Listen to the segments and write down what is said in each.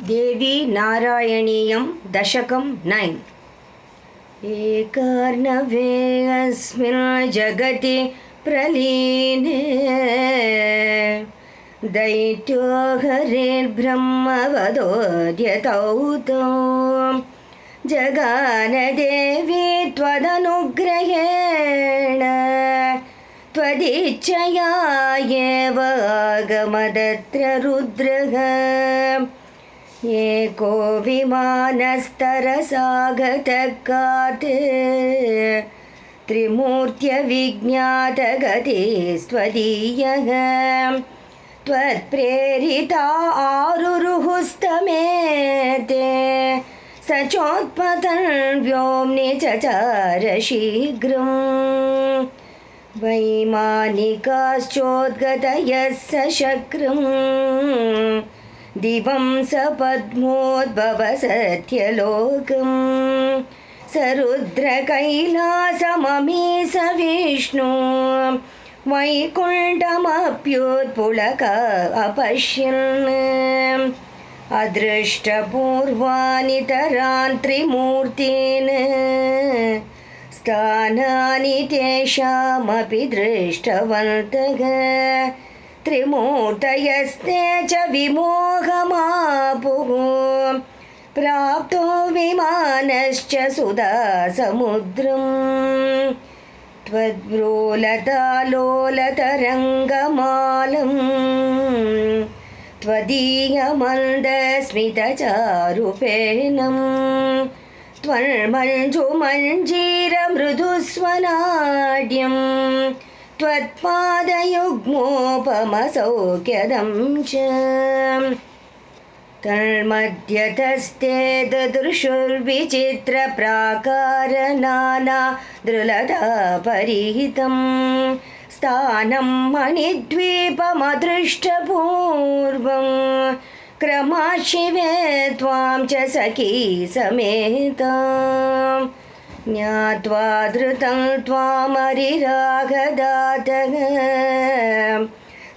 देवी नारायणीयं दशकं 9। एकार्णवे अस्मिन् जगति प्रलीने दैत्यो हरिर्ब्रह्मवदोद्यतौ जगानदेवी त्वदनुग्रहेण त्वदिच्छया एव आगमदत्र रुद्रः एको विमानस्तरसागतकाते त्रिमूर्त्यविज्ञातगतिस्त्वदीयः त्वत्प्रेरिता आरुरुहुस्तमेते स चोत्पतन् व्योम्नि चचार शीघ्रम् वैमानिकाश्चोद्गतयः सशक्रम् दिवं सपद्मोद्भव सत्यलोकम् स रुद्रकैलासममीश विष्णु वैकुण्ठमप्युत्पुलक अपश्यन् अदृष्टपूर्वानितरान् त्रिमूर्तीन् स्थानानि तेषामपि दृष्टवन्तः त्रिमूर्तयस्ते च विमोहमापुः प्राप्तो विमानश्च सुधा समुद्रम् त्वद्व्रोलतालोलतरङ्गमालम् त्वदीयमन्दस्मितचारुपेनम् त्वन्मञ्जुमञ्जीरमृदुस्वनाड्यम् त्वत्पादयुग्मोपमसौख्यदं च तन्मध्यतस्ते ददृशुर्विचित्रप्राकारनाना दृलतापरिहितं स्थानं मणिद्वीपमदृष्टपूर्वं क्रमाशिवे त्वां च सखी समेताम् ज्ञात्वा धृतं त्वामरिरागदातः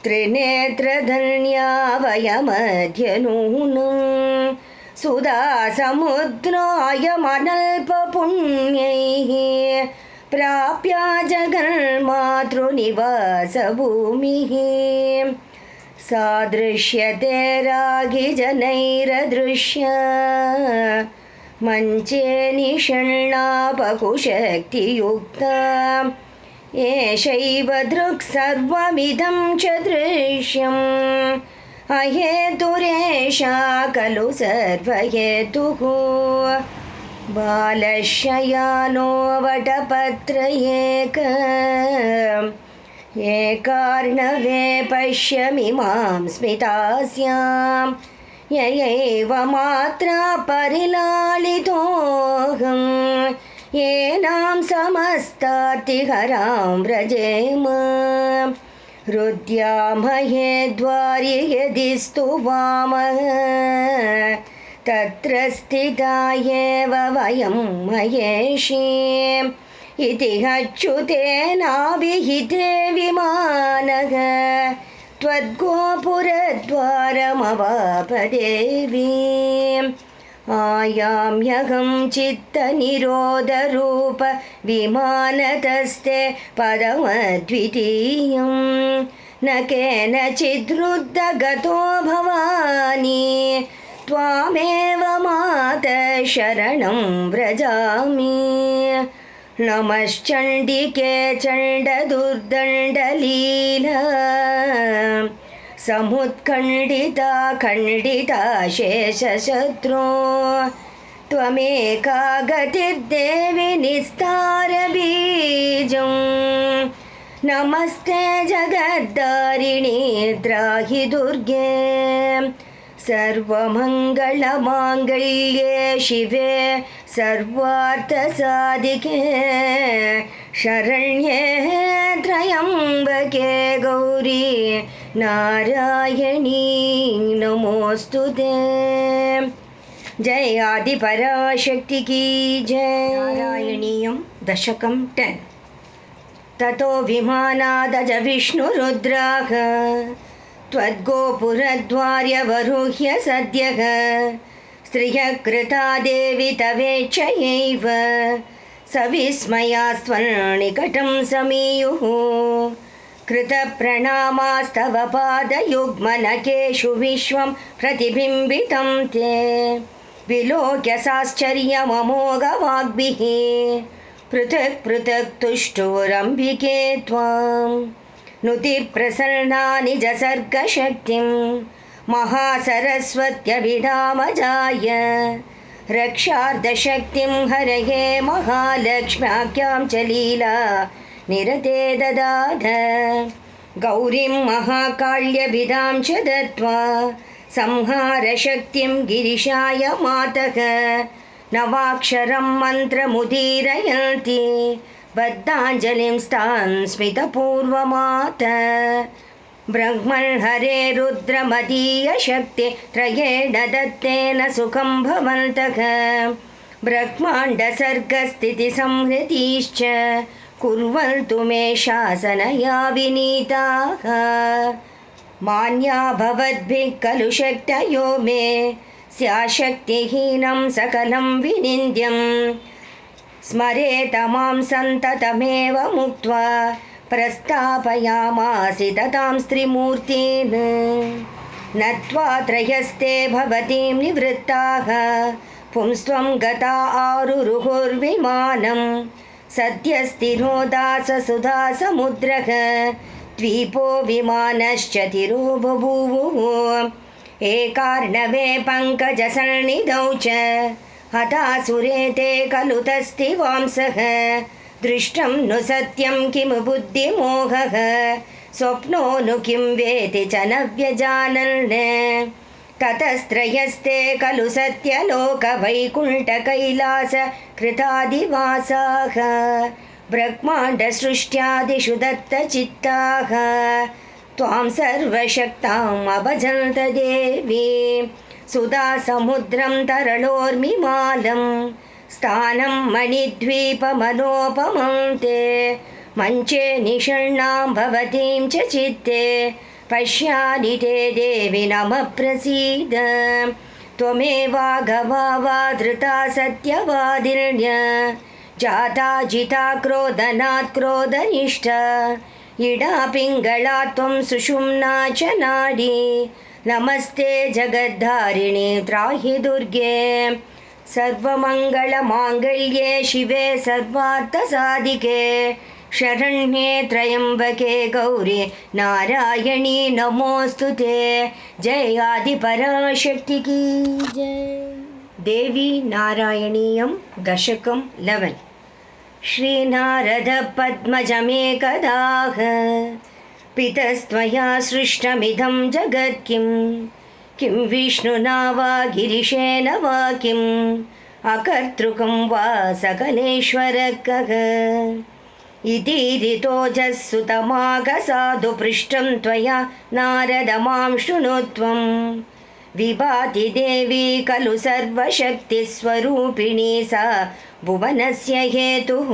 त्रिनेत्रधन्या वयमध्यनूनं सुधा समुद्रायमनल्पपुण्यैः प्राप्य जगन्मातृनिवासभूमिः सादृश्यते रागिजनैरदृश्या मञ्चे निषण्णापकुशक्तियुक्ता एषैव दृक् सर्वमिदं च दृश्यम् अहेतुरेषा खलु सर्वहेतुः बालशयानो वटपत्र एकार्णवे पश्यमिमां स्मितास्यां ययैव मात्रा परिलालितोऽहं येनां समस्तातिहरां व्रजेम हृद्यामहे द्वारि यदि स्तुवामः तत्र स्थिता एव वयं महेशीम् इति अच्युतेनाभिहिते विमानः त्वद्गोपुरद्वारमवाप देवीम् आयाम्यहं चित्तनिरोधरूप विमानतस्ते पदमद्वितीयं न केनचिद्रुद्धगतो भवानी त्वामेव मातः शरणं व्रजामि नमश्चण्डिके चण्डदुर्दण्डलीला समुत्खण्डिता खण्डिता शेषशत्रो त्वमेका गतिर्देवि निस्तारबीजं नमस्ते जगद्धारिणि द्राहि दुर्गे सर्वमङ्गलमाङ्गल्ये शिवे सर्वार्थसाधिके शरण्ये त्र्यम्बके गौरी नारायणी नमोस्तुते। जय आदिपराशक्ति की जय। नारायणीयं दशकं 10। ततो विमानादज विष्णुरुद्राः त्वद्गोपुरद्वार्यवरुह्य सद्यः स्त्रियः कृता देवि तवेच्छयैव सविस्मयास्त्वन्निकटं समीयुः कृतप्रणामास्तव पादयुग्मनखेषु विश्वं प्रतिबिम्बितं ते विलोक्य साश्चर्यममोघवाग्भिः पृथक् पृथक् तुष्टुरम्बिके त्वां नुतिप्रसन्ना निजसर्गशक्तिं महासरस्वत्यभिधामजाय रक्षार्धशक्तिं हरये महालक्ष्म्याख्यां च लीला निरते ददाध गौरीं महाकाल्यभिधां च दत्त्वा संहारशक्तिं गिरिशाय मातः नवाक्षरं मन्त्रमुदीरयन्ति बद्धाञ्जलिं स्तां स्मितपूर्वमात ब्रह्मण्हरे रुद्रमदीयशक्ति त्रयेण दत्तेन सुखं भवन्तः ब्रह्माण्डसर्गस्थितिसंहृतिश्च कुर्वन्तु मे शासनया विनीताः मान्या भवद्भिः खलु शक्तयो मे स्याशक्तिहीनं सकलं विनिन्द्यं स्मरेत मां सन्ततमेव मुक्त्वा प्रस्थापयामासि ततां स्त्रीमूर्तीन् नत्वा त्रयस्ते भवतीं निवृत्ताः पुंस्त्वं गता आरुरुहुर्विमानं सद्यस्थिरो दाससुधासमुद्रः द्वीपो विमानश्च तिरो बभूवुः एकार्णवे पङ्कजसन्निधौ च हतासुरे ते खलु तस्तिवांसः दृष्टं नु सत्यं किमु बुद्धिमोहः स्वप्नो नु किं वेति च न व्यजानन् ततस्त्रयस्ते खलु सत्यलोकवैकुण्ठकैलास कृतादिवासाः ब्रह्माण्डसृष्ट्यादिषु दत्तचित्ताः त्वां सर्वशक्ताम् अभजन्त देवी सुधासमुद्रं तरलोर्मिमालं स्थानं मणिद्वीपमनोपमं ते मञ्चे निषण्णां भवतीं च चित्ते पश्यानि ते देवि नमः प्रसीद त्वमेवाघवा वा धृता सत्यवादिन्य जाता जिता क्रोधनात् क्रोधनिष्ठा इडा पिङ्गला त्वं सुषुम्ना च नाडी नमस्ते जगद्धारिणि त्राहि दुर्गे सर्वमङ्गलमाङ्गल्ये शिवे सर्वार्थसाधिके शरण्ये त्र्यम्बके गौरी नारायणी नमोऽस्तु ते जय आदिपराशक्ति की जय। देवी नारायणीयं दशकं 11 श्रीनारद पद्मजमेकदाह पितस्त्वया सृष्टमिदं जगत् किं विष्णुना वा गिरिशेन वा किम् अकर्तृकं वा सकलेश्वरकः इति ऋतोजस्सुतमागसाधु पृष्टं त्वया नारद मां शृणु त्वं विभाति देवी खलु सर्वशक्तिस्वरूपिणी सा भुवनस्य हेतुः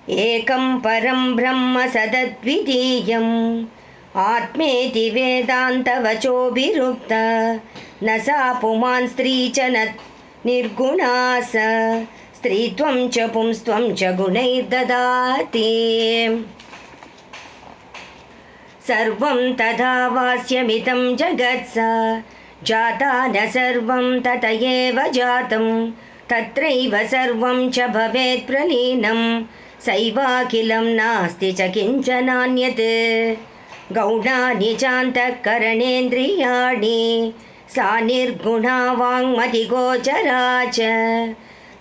एकं परं ब्रह्म सदद्वितीयम् आत्मेति वेदान्तवचोभिरुक्ता न सा पुमान् स्त्री च न निर्गुणा सा स्त्रीत्वं च पुंस्त्वं च गुणैर्ददाति सर्वं तथा वास्यमिदं जगत् सा जाता न सर्वं तथैव जातं तत्रैव सर्वं च भवेत् प्रलीनं सैवाखिलं नास्ति च किञ्चनान्यत् गौणानि चान्तःकरणेन्द्रियाणि सा निर्गुणा वाङ्मतिगोचरा च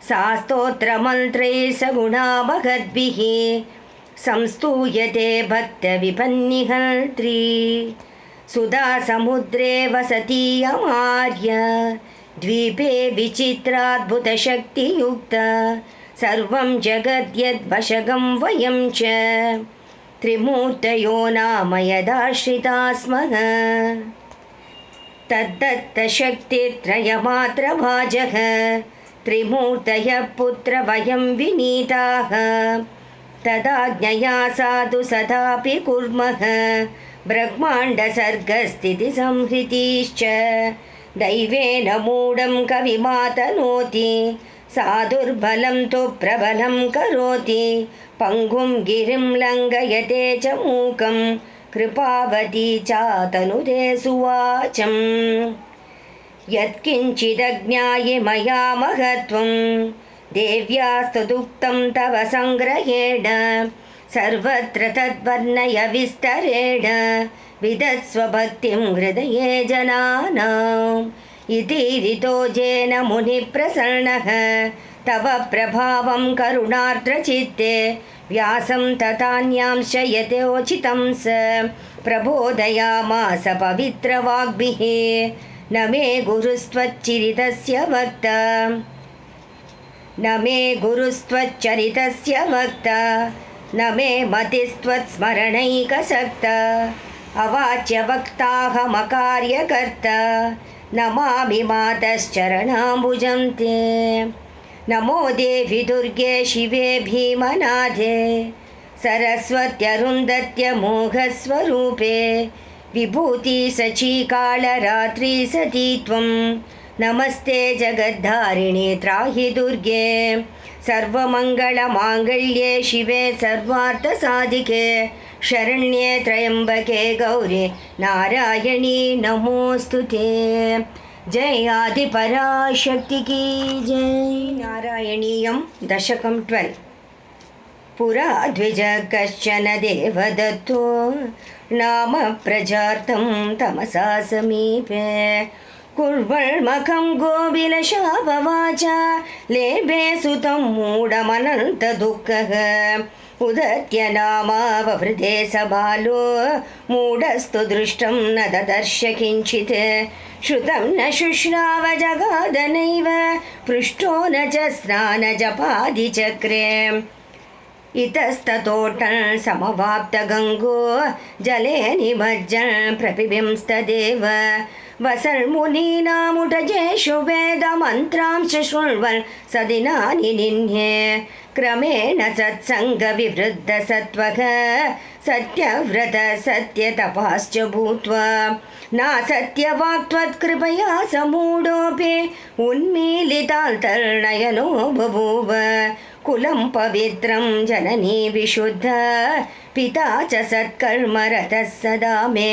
सा स्तोत्रमन्त्रैः सगुणा महद्भिः संस्तूयते भक्तविपन्निहन्त्री सुधासमुद्रे वसति अमार्य द्वीपे विचित्राद्भुतशक्तियुक्ता सर्वं जगद्यद्वशगं वयं च त्रिमूर्तयो नाम यदाश्रिता स्मः तद्दत्तशक्तित्रयमात्रभाजः त्रिमूर्तयः पुत्रवयं विनीताः तदाज्ञया साधु सदापि कुर्मः ब्रह्माण्डसर्गस्थितिसंहृतिश्च दैवेन मूढं कविमातनोति साधुर्बलं तु प्रबलं करोति पङ्गुं गिरिं लङ्घयते च मूकं कृपावती चातनुते सुवाचं यत्किञ्चिदज्ञाये मया महत्त्वं देव्यास्तदुक्तं तव सङ्ग्रहेण सर्वत्र तद्वर्णय विस्तरेण विदत्स्व भक्तिं हृदये जनानाम् इति रितो जेन मुनिप्रसन्नः तव प्रभावं करुणार्द्रचित्ते व्यासं तथान्यांश्च यथोचितं स प्रबोधयामास पवित्रवाग्भिः न मे गुरुस्त्वच्चरितस्य वक्ता न मे गुरुस्त्वच्चरितस्य वक्ता न मे मतिस्त्वत्स्मरणैकसक्ता अवाच्य वक्ताहमकार्यकर्ता नमामि मातश्चरणाम्बुजं ते नमो देवि दुर्गे शिवे भीमनाथे सरस्वत्यरुन्धत्य मोहस्वरूपे विभूति सचीकालरात्रि सती त्वं नमस्ते जगद्धारिणि त्राहि दुर्गे सर्वमङ्गलमाङ्गल्ये शिवे सर्वार्थसाधिके शरण्ये त्र्यम्बके गौरी नारायणी नमोस्तुते। जय आदिपराशक्ति की जय। नारायणीयं दशकं 12। पुरा द्विज कश्चन देवदत्तो नाम प्रजार्तं तमसा समीपे कुर्वन्मखं गोविलशापवाचा लेभे सुतं मूढमनन्तदुःखः उदत्य नामावभृते स बालो मूढस्तु दृष्टं न ददर्श किञ्चित् श्रुतं न शुश्राव जगादनैव पृष्ठो न च स्नानजपादिचक्रे इतस्ततोटन् समवाप्तगङ्गो जले निमज्जन् प्रपिबिंस्तदेव वसन्मुनीनामुटजेषु वेदमन्त्रांश्च शृण्वन् सदिनानि निन्ये क्रमेण सत्सङ्गविवृद्धसत्त्वः सत्यव्रत सत्यतपाश्च भूत्वा नासत्यवाक्त्वत्कृपया समूढोऽपि उन्मीलितान्तर्नयनो बभूव कुलं पवित्रं जननी विशुद्ध पिता च सत्कर्मरतः सदा मे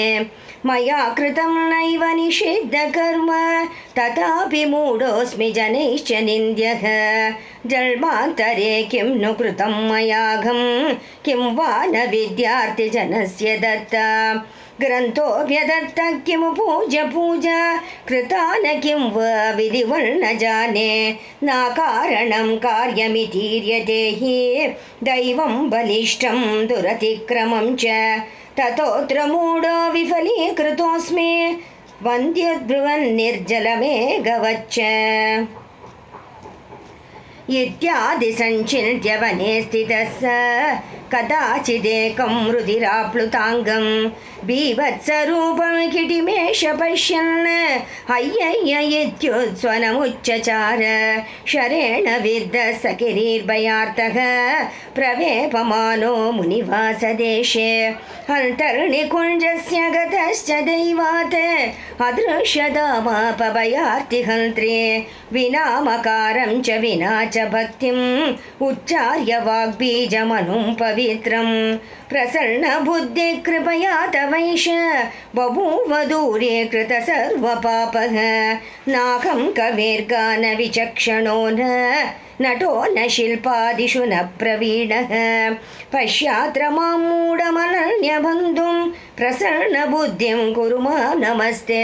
मया कृतं नैव निषिद्धकर्म तथापि मूढोऽस्मि जनैश्च निन्द्यः जन्मान्तरे किं नु कृतं मयाघं किं वा न विद्यार्थिजनस्य दत्ता ग्रन्थोऽभ्यदत्तः किमु पूजा कृता न किं वा विधिवन्न जाने नाकारणं कार्यमितीर्यते हि दैवं बलिष्ठं दुरतिक्रमं च ततोऽत्र मूढो विफलीकृतोऽस्मि वन्द्योद्ब्रुवन्निर्जलमेघवच्च इत्यादि सञ्चिन्त्य वने स्थितः स कदाचिदेकं रुधिराप्लुताङ्गं बीभत्सरूपं किटिमेष पश्यन् अय्यय्य इत्युत्स्वनमुच्चचार शरेण विद्धः सकिरीर्भयार्तः प्रवेपमानो मुनिवासदेशे अन्तर्निकुञ्जस्य गतश्च दैवात् अदृश्यदामापभयार्तिहन्त्रे विनामकारं च विना च भक्तिम् उच्चार्य वाग्बीजमनुं पवित्रं प्रसन्नबुद्धि कृपया तवैष बभूव दूरे कृत सर्वपापः नाहं कविर्गान विचक्षणो नटो न शिल्पादिषु न प्रवीणः पश्यात्र मां मूढमनन्यबन्धुं प्रसन्नबुद्धिं कुरु मां नमस्ते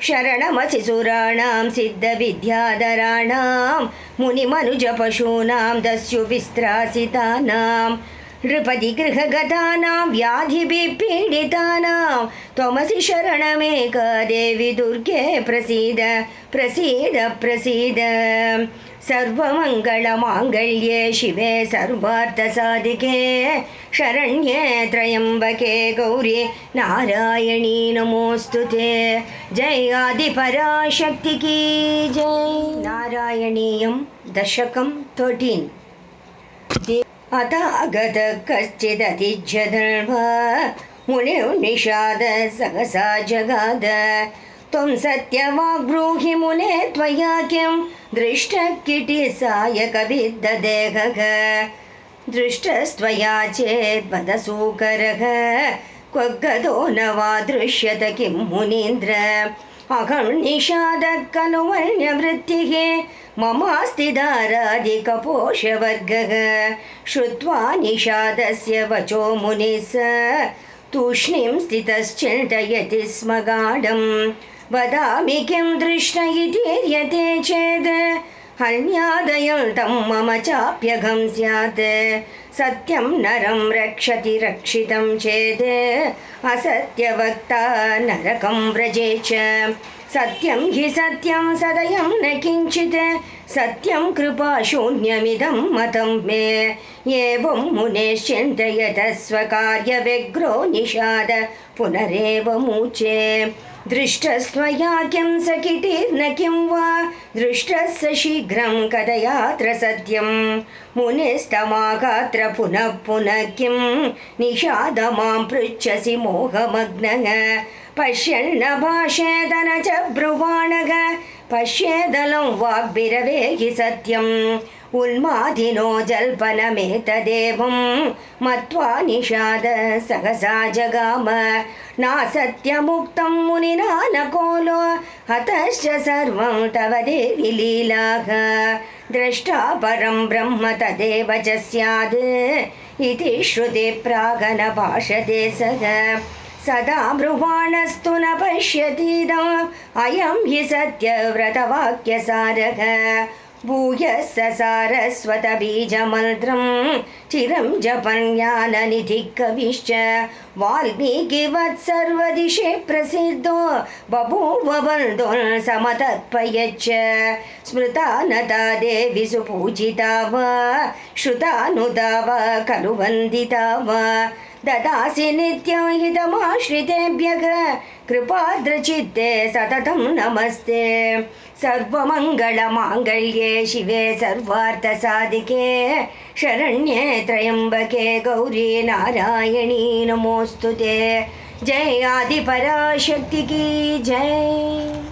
शरणमसि सुराणां सिद्धविद्याधराणां मुनिमनुजपशूनां दस्युविस्त्रासितानां नृपतिगृहगतानां व्याधिभिः पीडितानां त्वमसि शरणमेका देवि दुर्गे प्रसीद प्रसीद प्रसीद सर्वमङ्गलमाङ्गल्ये शिवे सर्वार्थसाधिके शरण्ये त्र्यम्बके गौरी नारायणी नमोऽस्तुते। जय आदिपराशक्ति की जय। नारायणीयं दशकं 13। अथागत कश्चिदतिज्यधर्मा मुनिर्निषाद सहसा जगाद त्वं सत्यवाग्ब्रूहि मुने त्वया किं दृष्टः किटिसायकविद्धदेहः दृष्टस्त्वया चेद्वद सूकरः क्व गतो न वा दृश्यत किं मुनीन्द्र अहं निषादः कनुवर्ण्यवृत्तिः ममास्ति दारादिकपोषवर्गः श्रुत्वा निषादस्य वचो मुनिः स तूष्णीं स्थितश्चिन्तयति स्म गाढं वदामि किं दृष्ट इतीर्यते चेद् हन्यादयन्तं मम चाप्यघं स्यात् सत्यं नरं रक्षति रक्षितं चेद् असत्यवक्ता नरकं व्रजे च सत्यं हि सत्यं सदयं न किञ्चित् सत्यं कृपाशून्यमिदं मतं मे एवं मुनेश्चिन्तयतः स्वकार्यव्यग्रो निषाद पुनरेव मूचे दृष्टस्त्वया किं स किटिर्न किं वा दृष्टः स शीघ्रं कथयात्र सत्यं मुनिस्तमागात्र पुनः पुनः किं निषाद मां पृच्छसि मोहमग्नः पश्यन्न भाषेदन च ब्रुवाणः पश्येदलं वाग्भिरवेहि सत्यम् उन्मादिनो जल्पनमेतदेवं मत्वा निषाद सहसा जगाम नासत्यमुक्तं मुनिना न कोलो हतश्च सर्वं तव देवि लीलाः द्रष्टा परं ब्रह्म तदेव च स्यात् इति श्रुति प्रागन भाषते सः सदा ब्रुवाणस्तु न पश्यतीदम् अयं हि सत्यव्रतवाक्यसारः भूयः सारस्वतबीजमन्त्रं चिरं जपन् ज्ञाननिधिः कविश्च वाल्मीकिवत् सर्वदिशे प्रसिद्धो बभूव बन्धुन् समतत्पयच्च स्मृता नता देवि सुपूजिता वा श्रुतानुता वा खलु वन्दिता वा ददासि नित्यं हितमाश्रितेभ्यः कृपार्द्रचित्ते सततं नमस्ते सर्वमङ्गलमाङ्गल्ये शिवे सर्वार्थसाधिके शरण्ये त्र्यम्बके गौरी नारायणी नमोऽस्तु ते जय आदिपराशक्ति की जय।